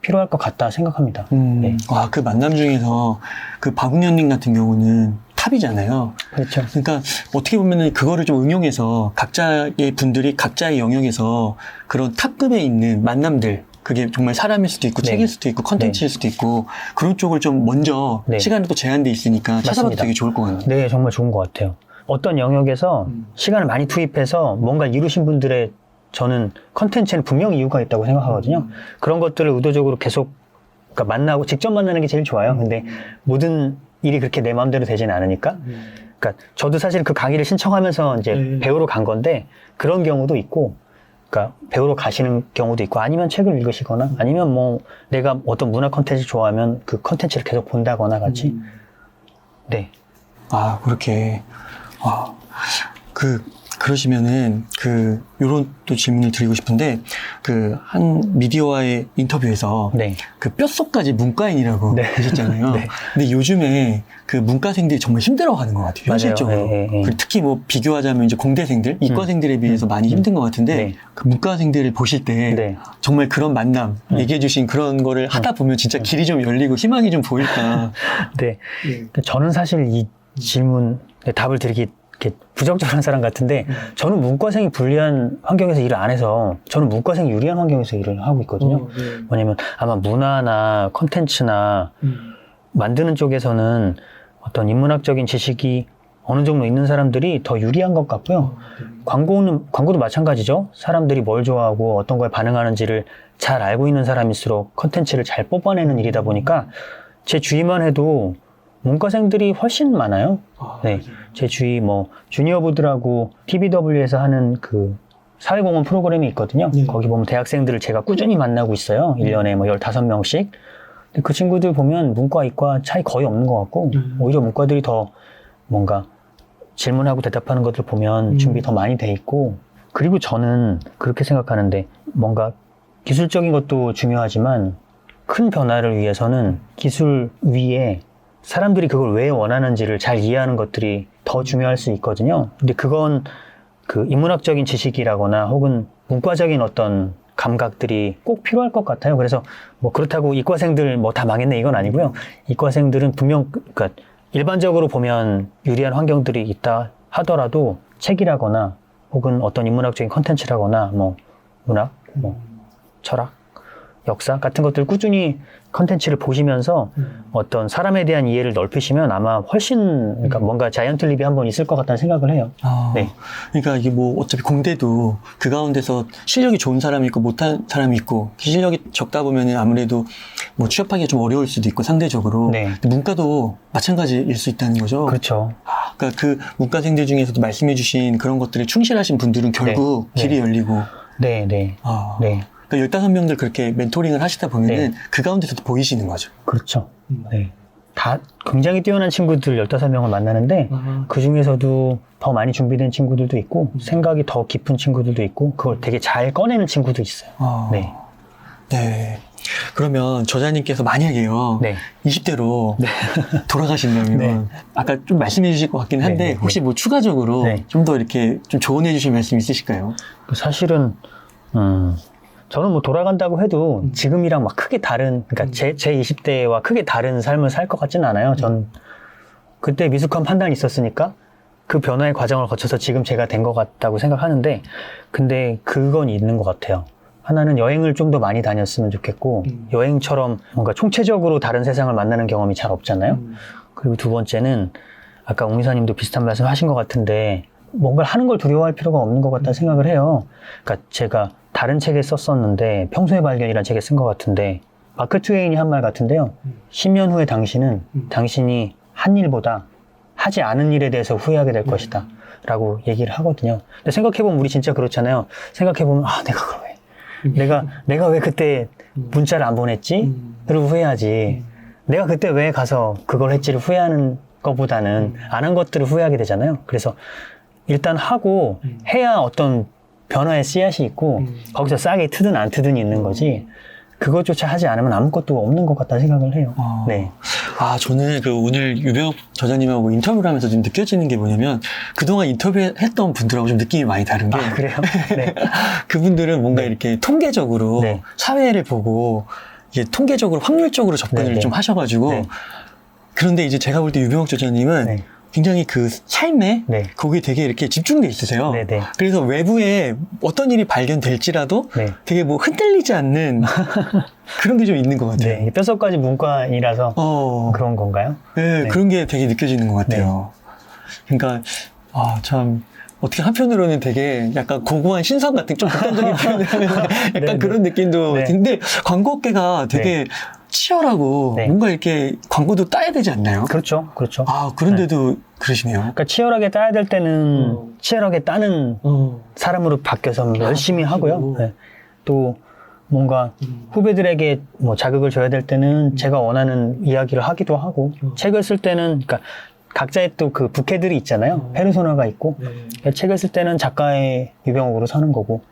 필요할 것 같다 생각합니다. 네. 와, 그 만남 중에서 그 박웅현님 같은 경우는 탑이잖아요. 그렇죠. 그러니까 어떻게 보면은 그거를 좀 응용해서 각자의 분들이 각자의 영역에서 그런 탑급에 있는 만남들 그게 정말 사람일 수도 있고 네. 책일 수도 있고 컨텐츠일 수도 있고 그런 쪽을 좀 먼저 시간이 또 제한돼 있으니까 찾아봐도 맞습니다. 되게 좋을 것 같네요. 네, 정말 좋은 것 같아요. 어떤 영역에서 시간을 많이 투입해서 뭔가 이루신 분들의 저는 컨텐츠는 분명히 이유가 있다고 생각하거든요. 그런 것들을 의도적으로 계속 그러니까 만나고 직접 만나는 게 제일 좋아요. 근데 모든 일이 그렇게 내 마음대로 되지는 않으니까. 그러니까 저도 사실 그 강의를 신청하면서 이제 배우러 간 건데 그런 경우도 있고, 그러니까 배우러 가시는 경우도 있고, 아니면 책을 읽으시거나, 아니면 뭐 내가 어떤 문화 컨텐츠 좋아하면 그 컨텐츠를 계속 본다거나 같이. 네. 아, 그렇게. 아, 그러시면은, 요런 또 질문을 드리고 싶은데, 한 미디어와의 인터뷰에서, 네. 그 뼛속까지 문과인이라고 네. 하셨잖아요. 네. 근데 요즘에 그 문과생들이 정말 힘들어 하는 것 같아요. 현실적으로. 네. 그리고 특히 뭐 비교하자면 이제 공대생들, 이과생들에 비해서 많이 힘든 것 같은데, 네. 그 문과생들을 보실 때, 네. 정말 그런 만남, 얘기해주신 그런 거를 하다 보면 진짜 길이 좀 열리고 희망이 좀 보일까. 네. 그러니까 저는 사실 이 질문에 답을 드리기 이렇게 부적절한 사람 같은데 저는 문과생이 불리한 환경에서 일을 안 해서 저는 문과생이 유리한 환경에서 일을 하고 있거든요. 뭐냐면 아마 문화나 컨텐츠나 만드는 쪽에서는 어떤 인문학적인 지식이 어느 정도 있는 사람들이 더 유리한 것 같고요. 광고도 마찬가지죠. 사람들이 뭘 좋아하고 어떤 거에 반응하는지를 잘 알고 있는 사람일수록 컨텐츠를 잘 뽑아내는 일이다 보니까 제 주위만 해도 문과생들이 훨씬 많아요. 네, 제 주위 뭐 주니어부들하고 TBW에서 하는 그 사회공헌 프로그램이 있거든요. 네. 거기 보면 대학생들을 제가 꾸준히 만나고 있어요. 1년에 뭐 15명씩. 근데 그 친구들 보면 문과, 이과 차이 거의 없는 것 같고 오히려 문과들이 더 뭔가 질문하고 대답하는 것들 보면 준비 더 많이 돼 있고, 그리고 저는 그렇게 생각하는데 뭔가 기술적인 것도 중요하지만 큰 변화를 위해서는 기술 위에 사람들이 그걸 왜 원하는지를 잘 이해하는 것들이 더 중요할 수 있거든요. 근데 그건 그 인문학적인 지식이라거나 혹은 문과적인 어떤 감각들이 꼭 필요할 것 같아요. 그래서 뭐 그렇다고 이과생들 뭐 다 망했네 이건 아니고요. 이과생들은 분명 그러니까 일반적으로 보면 유리한 환경들이 있다 하더라도 책이라거나 혹은 어떤 인문학적인 컨텐츠라거나 뭐 문학, 뭐 철학, 역사 같은 것들 꾸준히 컨텐츠를 보시면서 어떤 사람에 대한 이해를 넓히시면 아마 훨씬 그러니까 뭔가 자이언트 립이 한번 있을 것 같다는 생각을 해요. 네. 그러니까 이게 뭐 어차피 공대도 그 가운데서 실력이 좋은 사람이 있고 못한 사람이 있고 실력이 적다 보면은 아무래도 뭐 취업하기가 좀 어려울 수도 있고 상대적으로. 네. 근데 문과도 마찬가지일 수 있다는 거죠. 그렇죠. 그러니까 그 문과생들 중에서도 말씀해주신 그런 것들에 충실하신 분들은 결국 네. 길이 열리고. 네, 네. 네. 그러니까 15명들 그렇게 멘토링을 하시다 보면은 네. 그 가운데서도 보이시는 거죠. 그렇죠. 네. 다 굉장히 뛰어난 친구들 15명을 만나는데 그 중에서도 더 많이 준비된 친구들도 있고 생각이 더 깊은 친구들도 있고 그걸 되게 잘 꺼내는 친구도 있어요. 네. 네. 그러면 저자님께서 만약에요. 네. 20대로 돌아가신다면 네. 아까 좀 말씀해 주실 것 같긴 한데 네. 혹시 뭐 추가적으로 네. 좀 더 이렇게 좀 조언해 주실 말씀 있으실까요? 사실은 저는 뭐 돌아간다고 해도 지금이랑 막 크게 다른 그러니까 제 20대와 크게 다른 삶을 살 것 같지는 않아요. 전 그때 미숙한 판단이 있었으니까 그 변화의 과정을 거쳐서 지금 제가 된 것 같다고 생각하는데 근데 그건 있는 것 같아요. 하나는 여행을 좀 더 많이 다녔으면 좋겠고 여행처럼 뭔가 총체적으로 다른 세상을 만나는 경험이 잘 없잖아요. 그리고 두 번째는 아까 옹 이사님도 비슷한 말씀 하신 것 같은데 뭔가를 하는 걸 두려워할 필요가 없는 것 같다는 생각을 해요. 그러니까 제가 다른 책에 썼었는데 평소의 발견이라는 책에 쓴 것 같은데 마크 트웨인이 한 말 같은데요. 10년 후에 당신은 당신이 한 일보다 하지 않은 일에 대해서 후회하게 될 것이다 라고 얘기를 하거든요. 근데 생각해보면 우리 진짜 그렇잖아요. 생각해보면 내가 그걸 왜 내가 왜 그때 문자를 안 보냈지? 를 후회하지. 내가 그때 왜 가서 그걸 했지를 후회하는 것보다는 안 한 것들을 후회하게 되잖아요. 그래서 일단 하고 해야 어떤 변화의 씨앗이 있고 거기서 싹이 트든 안 트든 있는 거지 그것조차 하지 않으면 아무것도 없는 것 같다는 생각을 해요. 네. 저는 그 오늘 유병욱 저자님하고 인터뷰를 하면서 좀 느껴지는 게 뭐냐면 그동안 인터뷰했던 분들하고 좀 느낌이 많이 다른 게 그래요? 네. 그분들은 뭔가 이렇게 통계적으로 네. 사회를 보고 이게 통계적으로 확률적으로 접근을 네. 좀 하셔가지고 네. 그런데 이제 제가 볼 때 유병욱 저자님은 네. 굉장히 그 삶에 네. 거기에 되게 이렇게 집중돼 있으세요. 네, 네. 그래서 외부에 어떤 일이 발견될지라도 네. 되게 뭐 흔들리지 않는 그런 게 좀 있는 것 같아요. 네. 뼛속까지 문과이라서 그런 건가요? 네, 네. 그런 게 되게 느껴지는 것 같아요. 그러니까 참 어떻게 한편으로는 되게 약간 고고한 신선 같은 좀 극단적인 표현을 하면서 약간 네, 그런 느낌도 네. 근데 광고업계가 되게 치열하고 네. 뭔가 이렇게 광고도 따야 되지 않나요? 그렇죠. 그렇죠. 그런데도 그러시네요. 그러니까 치열하게 따야 될 때는 치열하게 따는 사람으로 바뀌어서 열심히 하고요. 네. 또 뭔가 후배들에게 뭐 자극을 줘야 될 때는 제가 원하는 이야기를 하기도 하고 책을 쓸 때는 그러니까 각자의 또 그 부캐들이 있잖아요. 페르소나가 있고 그러니까 책을 쓸 때는 작가의 유병옥으로 사는 거고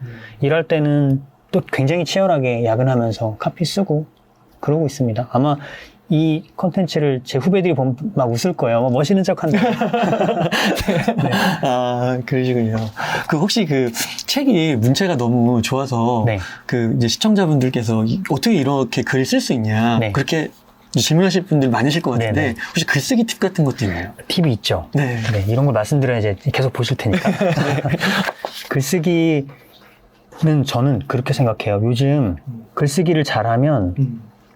일할 때는 또 굉장히 치열하게 야근하면서 카피 쓰고 그러고 있습니다. 아마 이 컨텐츠를 제 후배들이 보면 막 웃을 거예요. 멋있는 척 한다. 네. 그러시군요. 혹시 그 책이 문체가 너무 좋아서 네. 이제 시청자분들께서 어떻게 이렇게 글을 쓸 수 있냐 네. 그렇게 질문하실 분들 많으실 것 같은데 네네. 혹시 글쓰기 팁 같은 것도 있나요? 팁이 있죠. 네. 네, 이런 걸 말씀드려야 이제 계속 보실 테니까. 글쓰기는 저는 그렇게 생각해요. 요즘 글쓰기를 잘하면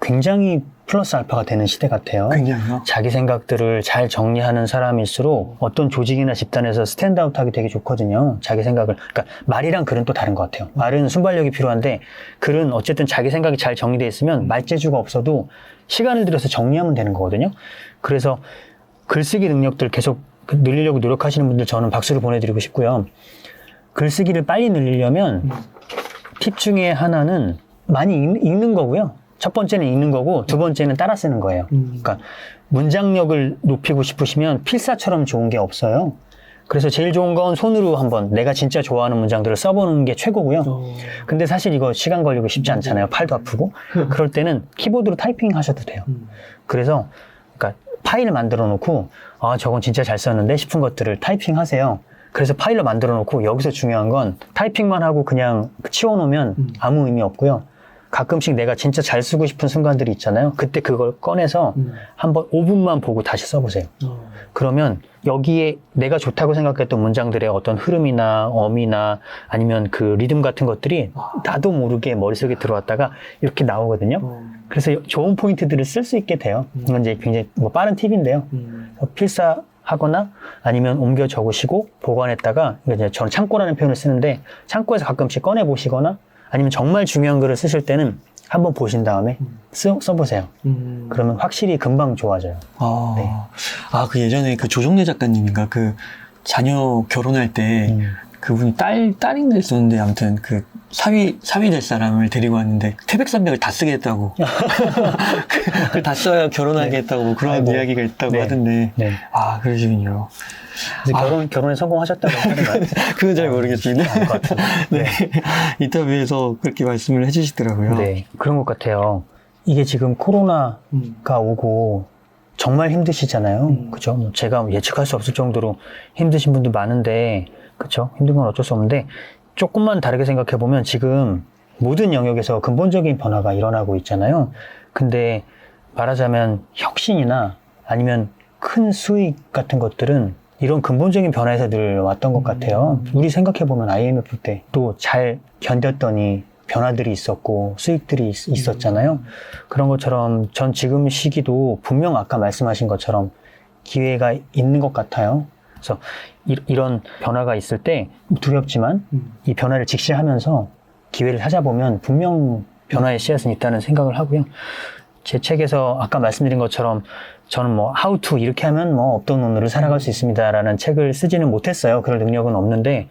굉장히 플러스 알파가 되는 시대 같아요. 굉장히요. 자기 생각들을 잘 정리하는 사람일수록 어떤 조직이나 집단에서 스탠드아웃하기 되게 좋거든요. 자기 생각을. 그러니까 말이랑 글은 또 다른 것 같아요. 말은 순발력이 필요한데 글은 어쨌든 자기 생각이 잘 정리되어 있으면 말재주가 없어도 시간을 들여서 정리하면 되는 거거든요. 그래서 글쓰기 능력들 계속 늘리려고 노력하시는 분들 저는 박수를 보내드리고 싶고요. 글쓰기를 빨리 늘리려면 팁 중에 하나는 많이 읽는 거고요. 첫 번째는 읽는 거고 두 번째는 따라 쓰는 거예요. 그러니까 문장력을 높이고 싶으시면 필사처럼 좋은 게 없어요. 그래서 제일 좋은 건 손으로 한번 내가 진짜 좋아하는 문장들을 써보는 게 최고고요. 근데 사실 이거 시간 걸리고 쉽지 않잖아요. 팔도 아프고. 그럴 때는 키보드로 타이핑 하셔도 돼요. 그래서 그러니까 파일을 만들어 놓고 아 저건 진짜 잘 썼는데 싶은 것들을 타이핑 하세요. 그래서 파일로 만들어 놓고 여기서 중요한 건 타이핑만 하고 그냥 치워놓으면 아무 의미 없고요. 가끔씩 내가 진짜 잘 쓰고 싶은 순간들이 있잖아요. 그때 그걸 꺼내서 한번 5분만 보고 다시 써보세요. 그러면 여기에 내가 좋다고 생각했던 문장들의 어떤 흐름이나 어미나 아니면 그 리듬 같은 것들이 나도 모르게 머릿속에 들어왔다가 이렇게 나오거든요. 그래서 좋은 포인트들을 쓸 수 있게 돼요. 이건 이제 굉장히 뭐 빠른 팁인데요. 필사하거나 아니면 옮겨 적으시고 보관했다가 이제 저는 창고라는 표현을 쓰는데 창고에서 가끔씩 꺼내 보시거나 아니면 정말 중요한 글을 쓰실 때는 한번 보신 다음에 써보세요. 그러면 확실히 금방 좋아져요. 네. 그 예전에 그 조정래 작가님인가 그 자녀 결혼할 때 그분이 딸인가 있었는데 아무튼 그 사위 될 사람을 데리고 왔는데 태백산맥을 다 쓰게 했다고. 그걸 다 써야 결혼하게 했다고 뭐 그런 이야기가 있다고 하던데. 네. 그러시군요. 결혼에 성공하셨다고 하는가요? 그건 잘 모르겠습니다. 것 같은데. 네. 인터뷰에서 그렇게 말씀을 해주시더라고요. 네. 그런 것 같아요. 이게 지금 코로나가 오고 정말 힘드시잖아요. 그죠? 뭐 제가 예측할 수 없을 정도로 힘드신 분도 많은데, 그쵸? 힘든 건 어쩔 수 없는데, 조금만 다르게 생각해 보면 지금 모든 영역에서 근본적인 변화가 일어나고 있잖아요. 근데 말하자면 혁신이나 아니면 큰 수익 같은 것들은 이런 근본적인 변화에서 늘 왔던 것 같아요. 우리 생각해 보면 IMF 때 또 잘 견뎠더니 변화들이 있었고 수익들이 있었잖아요. 그런 것처럼 전 지금 시기도 분명 아까 말씀하신 것처럼 기회가 있는 것 같아요. 그래서 이런 변화가 있을 때 두렵지만 이 변화를 직시하면서 기회를 찾아보면 분명 변화의 씨앗은 있다는 생각을 하고요. 제 책에서 아까 말씀드린 것처럼 저는 뭐 how to 이렇게 하면 뭐 없던 오늘을 살아갈 수 있습니다라는 책을 쓰지는 못했어요. 그럴 능력은 없는데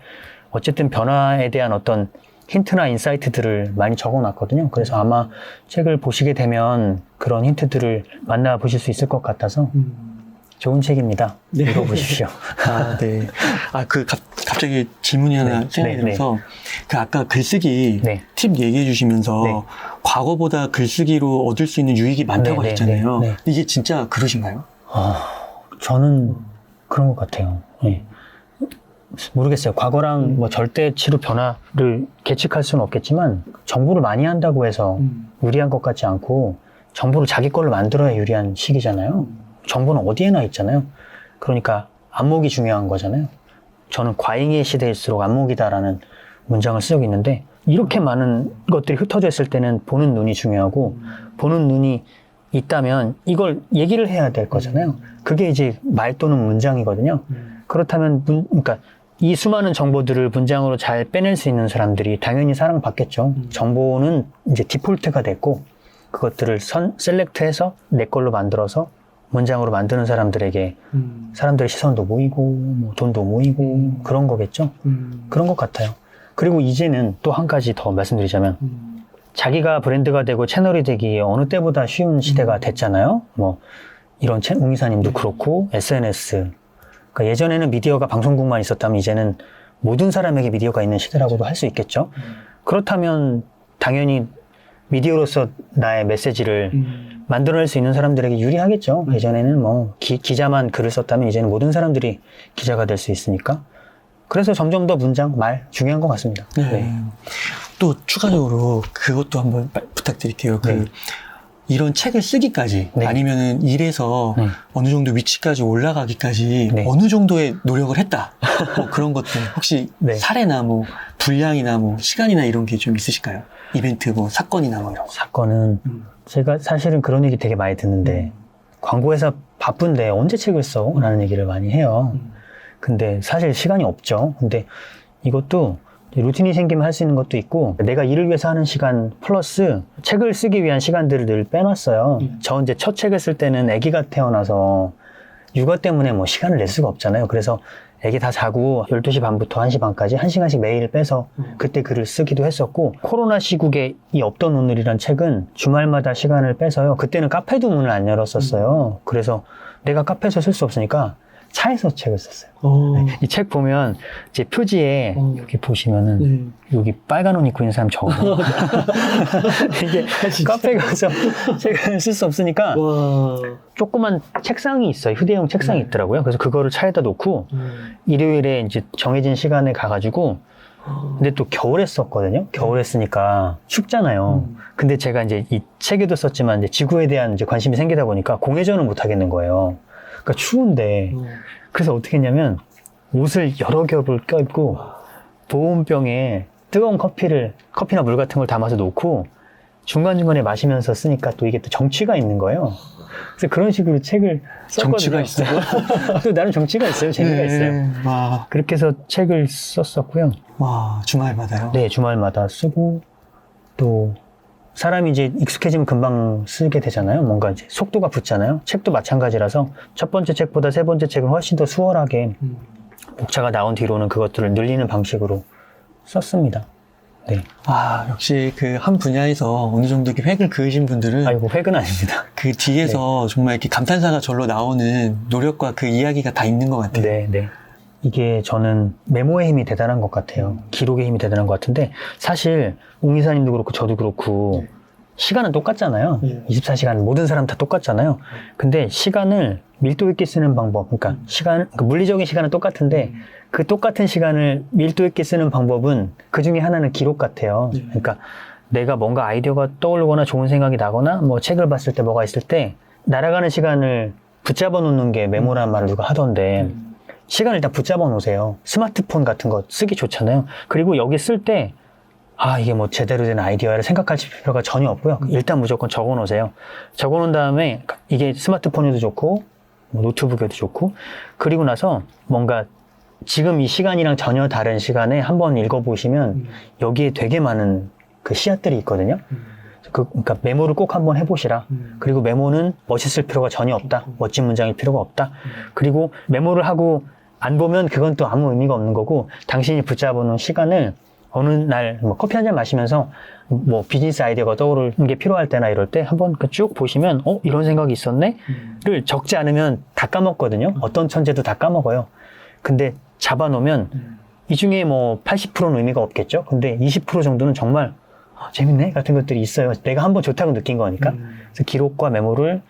어쨌든 변화에 대한 어떤 힌트나 인사이트들을 많이 적어놨거든요. 그래서 아마 책을 보시게 되면 그런 힌트들을 만나보실 수 있을 것 같아서 좋은 책입니다. 네. 읽어보십시오. 네. 갑자기 질문이 하나 생각이 들어서, 그 아까 글쓰기 팁 얘기해 주시면서, 과거보다 글쓰기로 얻을 수 있는 유익이 많다고 하셨잖아요. 이게 진짜 그러신가요? 저는 그런 것 같아요. 네. 모르겠어요. 과거랑 뭐 절대치로 변화를 계측할 수는 없겠지만, 정보를 많이 한다고 해서 유리한 것 같지 않고, 정보를 자기 걸로 만들어야 유리한 시기잖아요. 정보는 어디에나 있잖아요. 그러니까 안목이 중요한 거잖아요. 저는 과잉의 시대일수록 안목이다라는 문장을 쓰고 있는데 이렇게 많은 것들이 흩어져 있을 때는 보는 눈이 중요하고 보는 눈이 있다면 이걸 얘기를 해야 될 거잖아요. 그게 이제 말 또는 문장이거든요. 그렇다면 그러니까 이 수많은 정보들을 문장으로 잘 빼낼 수 있는 사람들이 당연히 사랑받겠죠. 정보는 이제 디폴트가 됐고 그것들을 셀렉트해서 내 걸로 만들어서 문장으로 만드는 사람들에게 사람들의 시선도 모이고 뭐 돈도 모이고 그런 거겠죠. 그런 것 같아요. 그리고 이제는 또 한 가지 더 말씀드리자면 자기가 브랜드가 되고 채널이 되기 어느 때보다 쉬운 시대가 됐잖아요. 뭐 이런 웅이사님도 그렇고 SNS. 그러니까 예전에는 미디어가 방송국만 있었다면 이제는 모든 사람에게 미디어가 있는 시대라고도 할 수 있겠죠. 그렇다면 당연히 미디어로서 나의 메시지를 만들어낼 수 있는 사람들에게 유리하겠죠. 예전에는 뭐 기자만 글을 썼다면 이제는 모든 사람들이 기자가 될 수 있으니까. 그래서 점점 더 문장, 말 중요한 것 같습니다. 네. 또 추가적으로 그것도 한번 부탁드릴게요. 이런 책을 쓰기까지 아니면은 일에서 어느 정도 위치까지 올라가기까지 어느 정도의 노력을 했다. 뭐 그런 것들 혹시 사례나 뭐 분량이나 뭐 시간이나 이런 게 좀 있으실까요? 이벤트 뭐 사건이나 뭐 이런 거. 사건은 제가 사실은 그런 얘기 되게 많이 듣는데 광고회사 바쁜데 언제 책을 써? 라는 얘기를 많이 해요. 근데 사실 시간이 없죠. 근데 이것도 루틴이 생기면 할 수 있는 것도 있고 내가 일을 위해서 하는 시간 플러스 책을 쓰기 위한 시간들을 늘 빼놨어요. 저 이제 첫 책을 쓸 때는 아기가 태어나서 육아 때문에 뭐 시간을 낼 수가 없잖아요. 그래서 애기 다 자고 12시 반부터 1시 반까지 1시간씩 매일 빼서 그때 글을 쓰기도 했었고 코로나 시국에 이 없던 오늘이란 책은 주말마다 시간을 빼서요. 그때는 카페도 문을 안 열었었어요. 그래서 내가 카페에서 쓸 수 없으니까 차에서 책을 썼어요. 네. 이 책 보면 제 표지에 여기 보시면은 여기 빨간 옷 입고 있는 사람 저거든요. 이게 카페 가서 책을 쓸 수 없으니까 와. 조그만 책상이 있어요. 휴대용 책상이 있더라고요. 그래서 그거를 차에다 놓고 일요일에 이제 정해진 시간에 가가지고 근데 또 겨울에 썼거든요. 겨울에 쓰니까 춥잖아요. 근데 제가 이제 이 책에도 썼지만 이제 지구에 대한 이제 관심이 생기다 보니까 공회전을 못 하겠는 거예요. 그러니까 추운데 그래서 어떻게 했냐면 옷을 여러 겹을 껴입고 보온병에 뜨거운 커피나 물 같은 걸 담아서 놓고 중간중간에 마시면서 쓰니까 또 이게 또 정취가 있는 거예요. 그래서 그런 식으로 책을 썼거든요. 정취가 있어요? 또 나름 정취가 있어요. 재미가 있어요. 와. 그렇게 해서 책을 썼었고요. 와, 주말마다요? 네, 주말마다 쓰고 또 사람이 이제 익숙해지면 금방 쓰게 되잖아요. 뭔가 이제 속도가 붙잖아요. 책도 마찬가지라서 첫 번째 책보다 세 번째 책은 훨씬 더 수월하게 목차가 나온 뒤로는 그것들을 늘리는 방식으로 썼습니다. 네. 아, 역시 그 한 분야에서 어느 정도 이렇게 획을 그으신 분들은 아이고, 획은 아닙니다. 그 뒤에서 정말 이렇게 감탄사가 절로 나오는 노력과 그 이야기가 다 있는 것 같아요. 네, 네. 이게 저는 메모의 힘이 대단한 것 같아요. 기록의 힘이 대단한 것 같은데 사실 웅 이사님도 그렇고 저도 그렇고 시간은 똑같잖아요. 24시간 모든 사람 다 똑같잖아요. 근데 시간을 밀도 있게 쓰는 방법, 그러니까 그 물리적인 시간은 똑같은데 그 똑같은 시간을 밀도 있게 쓰는 방법은 그 중에 하나는 기록 같아요. 그러니까 내가 뭔가 아이디어가 떠오르거나 좋은 생각이 나거나 뭐 책을 봤을 때 뭐가 있을 때 날아가는 시간을 붙잡아 놓는 게 메모라는 말을 누가 하던데 시간을 일단 붙잡아 놓으세요. 스마트폰 같은 거 쓰기 좋잖아요. 그리고 여기 쓸 때 아, 이게 뭐 제대로 된 아이디어를 생각할 필요가 전혀 없고요. 일단 무조건 적어 놓으세요. 적어 놓은 다음에 이게 스마트폰에도 좋고 뭐 노트북에도 좋고 그리고 나서 뭔가 지금 이 시간이랑 전혀 다른 시간에 한번 읽어보시면 여기에 되게 많은 그 씨앗들이 있거든요. 그러니까 메모를 꼭 한번 해보시라. 그리고 메모는 멋있을 필요가 전혀 없다. 멋진 문장일 필요가 없다. 그리고 메모를 하고 안 보면 그건 또 아무 의미가 없는 거고 당신이 붙잡아놓은 시간을 어느 날 뭐 커피 한 잔 마시면서 뭐 비즈니스 아이디어가 떠오르는 게 필요할 때나 이럴 때 한번 쭉 보시면 이런 생각이 있었네? 를 적지 않으면 다 까먹거든요. 어떤 천재도 다 까먹어요. 근데 잡아놓으면 이 중에 뭐 80%는 의미가 없겠죠. 근데 20% 정도는 정말 재밌네 같은 것들이 있어요. 내가 한번 좋다고 느낀 거니까. 그래서 기록과 메모를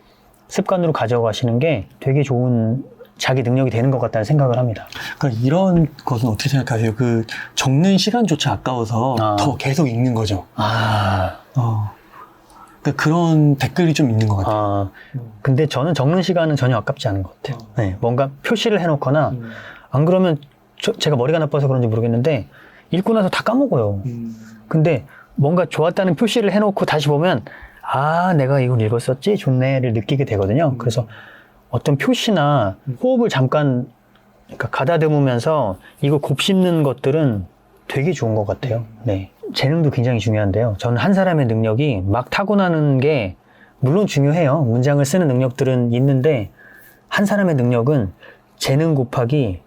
습관으로 가져가시는 게 되게 좋은 자기 능력이 되는 것 같다는 생각을 합니다. 그러니까 이런 것은 어떻게 생각하세요? 그 적는 시간조차 아까워서 더 계속 읽는 거죠. 그러니까 그런 댓글이 좀 있는 것 같아요. 근데 저는 적는 시간은 전혀 아깝지 않은 것 같아요. 네, 뭔가 표시를 해놓거나 안 그러면 제가 머리가 나빠서 그런지 모르겠는데 읽고 나서 다 까먹어요. 근데 뭔가 좋았다는 표시를 해놓고 다시 보면 아, 내가 이걸 읽었었지? 좋네를 느끼게 되거든요. 그래서 어떤 표시나 호흡을 잠깐 그러니까 가다듬으면서 이걸 곱씹는 것들은 되게 좋은 것 같아요. 네. 재능도 굉장히 중요한데요. 저는 한 사람의 능력이 막 타고나는 게 물론 중요해요. 문장을 쓰는 능력들은 있는데 한 사람의 능력은 재능 곱하기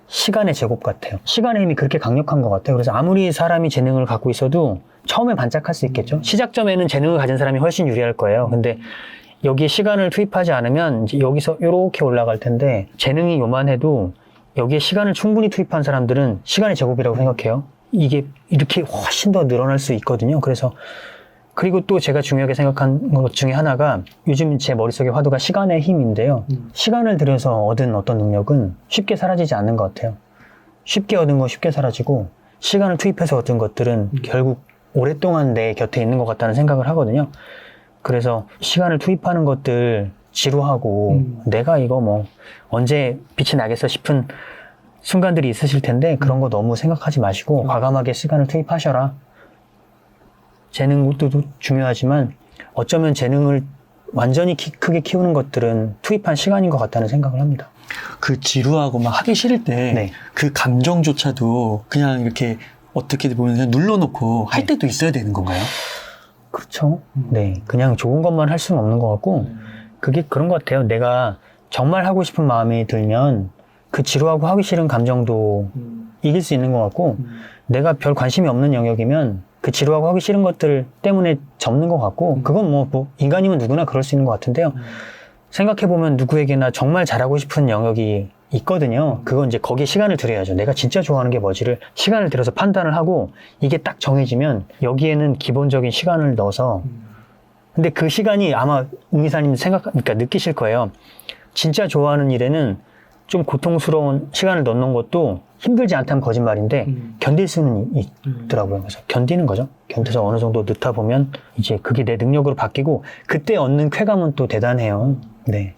시간의 제곱 같아요. 시간의 힘이 그렇게 강력한 것 같아요. 그래서 아무리 사람이 재능을 갖고 있어도 처음에 반짝할 수 있겠죠. 시작점에는 재능을 가진 사람이 훨씬 유리할 거예요. 근데 여기에 시간을 투입하지 않으면 이제 여기서 이렇게 올라갈 텐데 재능이 요만해도 여기에 시간을 충분히 투입한 사람들은 시간의 제곱이라고 생각해요. 이게 이렇게 훨씬 더 늘어날 수 있거든요. 그래서 그리고 또 제가 중요하게 생각한 것 중에 하나가 요즘 제 머릿속의 화두가 시간의 힘인데요. 시간을 들여서 얻은 어떤 능력은 쉽게 사라지지 않는 것 같아요. 쉽게 얻은 건 쉽게 사라지고 시간을 투입해서 얻은 것들은 결국 오랫동안 내 곁에 있는 것 같다는 생각을 하거든요. 그래서 시간을 투입하는 것들 지루하고 내가 이거 뭐 언제 빛이 나겠어 싶은 순간들이 있으실 텐데 그런 거 너무 생각하지 마시고 과감하게 시간을 투입하셔라. 재능도 중요하지만 어쩌면 재능을 완전히 크게 키우는 것들은 투입한 시간인 것 같다는 생각을 합니다. 그 지루하고 막 하기 싫을 때 네. 그 감정조차도 그냥 이렇게 어떻게 보면 그냥 눌러놓고 할 때도 있어야 되는 건가요? 그렇죠. 네. 그냥 좋은 것만 할 수는 없는 것 같고, 그게 그런 것 같아요. 내가 정말 하고 싶은 마음이 들면 그 지루하고 하기 싫은 감정도 이길 수 있는 것 같고, 내가 별 관심이 없는 영역이면 그 지루하고 하기 싫은 것들 때문에 접는 것 같고, 그건 뭐 인간이면 누구나 그럴 수 있는 것 같은데요. 생각해보면 누구에게나 정말 잘하고 싶은 영역이 있거든요. 그건 이제 거기에 시간을 들여야죠. 내가 진짜 좋아하는 게 뭐지를 시간을 들여서 판단을 하고, 이게 딱 정해지면 여기에는 기본적인 시간을 넣어서, 근데 그 시간이 아마 웅이사님 그러니까 느끼실 거예요. 진짜 좋아하는 일에는 좀 고통스러운 시간을 넣는 것도 힘들지 않다면 거짓말인데 견딜 수는 있더라고요. 그래서 견디는 거죠. 견뎌서 어느 정도 넣다 보면 이제 그게 내 능력으로 바뀌고, 그때 얻는 쾌감은 또 대단해요. 네.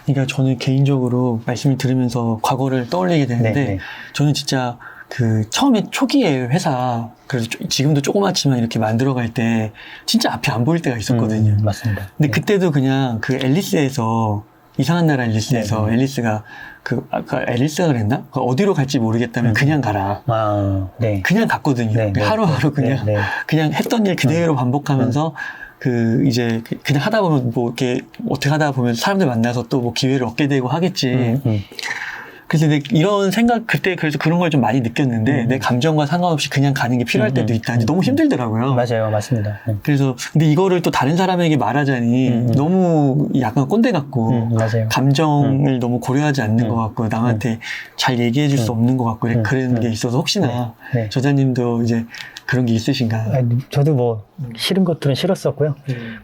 그러니까 저는 개인적으로 말씀을 들으면서 과거를 떠올리게 되는데, 네. 저는 진짜 그 처음에 초기에 회사, 그래서 지금도 조그맣지만 이렇게 만들어갈 때 진짜 앞이 안 보일 때가 있었거든요. 맞습니다. 근데 네. 그때도 그냥 그 앨리스에서, 이상한 나라 앨리스에서 네. 앨리스가 아까 앨리스가 그랬나? 어디로 갈지 모르겠다면 그냥 가라. 아, 네. 그냥 갔거든요. 네, 네. 하루하루 그냥 네, 네. 그냥 했던 일 그대로 반복하면서 이제 그냥 하다 보면 뭐 이렇게 어떻게 하다 보면 사람들 만나서 또 뭐 기회를 얻게 되고 하겠지. 그래서 이런 생각 그때 그래서 그런 걸 좀 많이 느꼈는데, 내 감정과 상관없이 그냥 가는 게 필요할 때도 있다. 이제 너무 힘들더라고요. 맞아요, 맞습니다. 그래서 근데 이거를 또 다른 사람에게 말하자니 너무 약간 꼰대 같고 맞아요. 감정을 너무 고려하지 않는 것 같고 남한테 잘 얘기해 줄 수 없는 것 같고 그런 게 있어서 혹시나 네. 저자님도 이제 그런 게 있으신가? 아니, 저도 뭐 싫은 것들은 싫었었고요.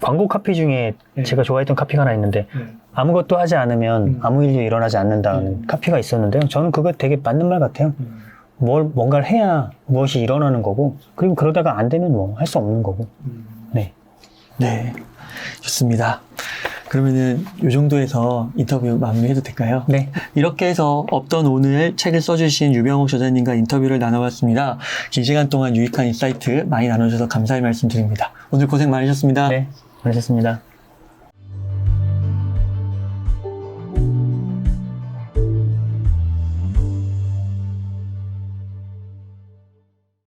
광고 카피 중에 제가 좋아했던 카피가 하나 있는데, 아무것도 하지 않으면 아무 일도 일어나지 않는다는 카피가 있었는데요. 저는 그거 되게 맞는 말 같아요. 뭔가를 해야 무엇이 일어나는 거고, 그리고 그러다가 안 되면 뭐 할 수 없는 거고. 네. 네, 좋습니다. 그러면은 이 정도에서 인터뷰 마무리해도 될까요? 네. 이렇게 해서 없던 오늘 책을 써주신 유병옥 저자님과 인터뷰를 나눠봤습니다. 긴 시간 동안 유익한 인사이트 많이 나눠주셔서 감사의 말씀 드립니다. 오늘 고생 많으셨습니다. 네. 고맙습니다.